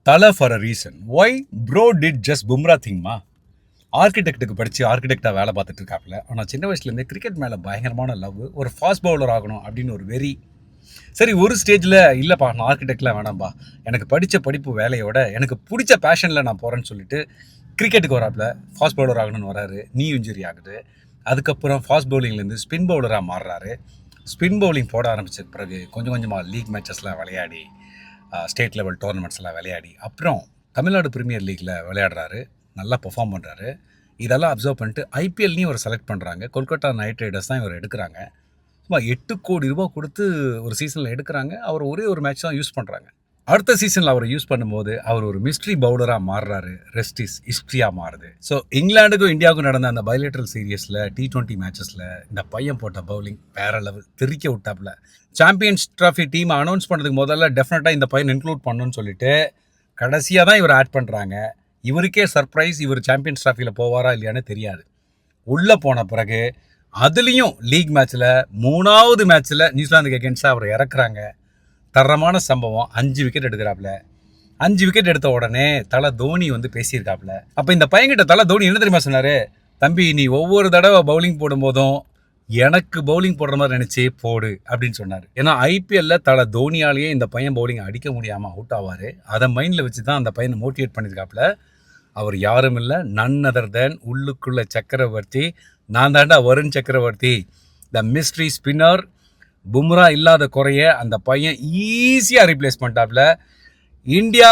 Tala for a reason. Why bro did just Bumrah thing மா ஆர்கிடெக்ட்டுக்கு படித்து ஆர்கிடெக்டாக வேலை பார்த்துட்டு இருக்காப்புல. ஆனால் சின்ன வயசுலேருந்தே கிரிக்கெட் மேலே பயங்கரமான லவ், ஒரு ஃபாஸ்ட் பவுலர் ஆகணும் அப்படின்னு ஒரு வெறி. சரி, ஒரு ஸ்டேஜில் இல்லைப்பா நான் ஆர்கிடெக்ட்லாம் வேணாம்ப்பா, எனக்கு படித்த படிப்பு வேலையோட எனக்கு பிடிச்ச பேஷனில் நான் போகிறேன்னு சொல்லிட்டு கிரிக்கெட்டுக்கு வராப்புல. ஃபாஸ்ட் பவுலர் ஆகணும்னு வராரு, நீ இன்ஜுரி ஆகுது. அதுக்கப்புறம் ஃபாஸ்ட் பவுலிங்லேருந்து ஸ்பின் பவுலராக மாறுறாரு. ஸ்பின் பவுலிங் போட ஆரம்பித்த பிறகு கொஞ்சம் கொஞ்சமாக லீக் மேட்சஸ்லாம் விளையாடி, ஸ்டேட் லெவல் டோர்னமெண்ட்ஸ்லாம் விளையாடி, அப்புறம் தமிழ்நாடு பிரீமியர் லீக்கில் விளையாடுறாரு, நல்லா பெர்ஃபார்ம் பண்ணுறாரு. இதெல்லாம் அப்சர்வ் பண்ணிட்டு ஐபிஎல்லையும் ஒரு செலக்ட் பண்ணுறாங்க. கொல்கத்தா நைட் ரைடர்ஸ் தான் இவர் எடுக்கிறாங்க. சும்மா 8 கோடி ரூபா கொடுத்து ஒரு சீசனில் எடுக்கிறாங்க. அவர் ஒரே ஒரு மேட்ச் தான் யூஸ் பண்ணுறாங்க. அடுத்த சீசனில் அவர் யூஸ் பண்ணும்போது அவர் ஒரு மிஸ்ட்ரி பவுலராக மாறுறாரு. ரெஸ்ட் இஸ் ஹிஸ்ட்ரியாக மாறுது. ஸோ இங்கிலாந்துக்கும் இந்தியாவுக்கும் நடந்த அந்த பைலேட்ரல் சீரியஸில் T20 மேட்சஸில் இந்த பையன் போட்ட பவுலிங் வேற லெவல், தெறிக்க விட்டாப்புல. சாம்பியன்ஸ் ட்ராஃபி டீமை அனௌன்ஸ் பண்ணுறதுக்கு முதல்ல டெஃபினட்டாக இந்த பையன் இன்க்ளூட் பண்ணணும்னு சொல்லிட்டு கடைசியாக தான் இவர் ஆட் பண்ணுறாங்க. இவருக்கே சர்ப்ரைஸ், இவர் சாம்பியன்ஸ் ட்ராஃபியில் போவாரா இல்லையான்னு தெரியாது. உள்ளே போன பிறகு அதுலேயும் லீக் மேட்ச்சில் 3வது மேட்ச்சில் நியூசிலாந்துக்கு எகென்ஸ்டாக அவர் இறக்குறாங்க. தரமான சம்பவம். 5 விக்கெட் எடுக்கிறாப்புல. 5 விக்கெட் எடுத்த உடனே தலை தோனி வந்து பேசியிருக்காப்புல. அப்போ இந்த பையன்கிட்ட தலை தோனி என்ன தெரியுமா சொன்னார்? தம்பி, நீ ஒவ்வொரு தடவை பவுலிங் போடும்போதும் எனக்கு பவுலிங் போடுற மாதிரி நினச்சி போடு அப்படின்னு சொன்னார். ஏன்னா ஐபிஎல்ல தலை தோனியாலேயே இந்த பையன் பவுலிங் அடிக்க முடியாமல் அவுட் ஆவார். அதை மைண்டில் வச்சு தான் அந்த பையனை மோட்டிவேட் பண்ணியிருக்காப்புல. அவர் யாரும் இல்லை, நன் அதர் தேன் உள்ளுக்குள்ள சக்கரவர்த்தி. நான் தாண்டா வருண் சக்கரவர்த்தி, த மிஸ்ட்ரி ஸ்பின்னர். பும்ரா இல்லாத குறைய அந்த பையன் ஈஸியாக ரீப்ளேஸ் பண்ணிட்டாப்புல. இந்தியா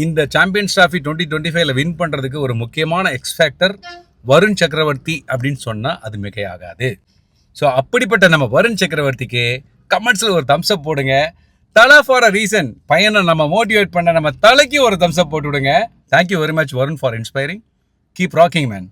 இந்த சாம்பியன்ஸ் ட்ராஃபி 2025 வின் பண்ணுறதுக்கு ஒரு முக்கியமான எக்ஸ்ஃபேக்டர் வருண் சக்கரவர்த்தி அப்படின்னு சொன்னால் அது மிகையாகாது. ஸோ அப்படிப்பட்ட நம்ம வருண் சக்கரவர்த்திக்கு கமெண்ட்ஸில் ஒரு தம்ஸ்அப் போடுங்க. தலை ஃபார் அ ரீசன். பையனை நம்ம மோட்டிவேட் பண்ண நம்ம தலைக்கு ஒரு தம்ஸ்அப் போட்டு விடுங்க. Thank you very much Varun for inspiring. Keep rocking man.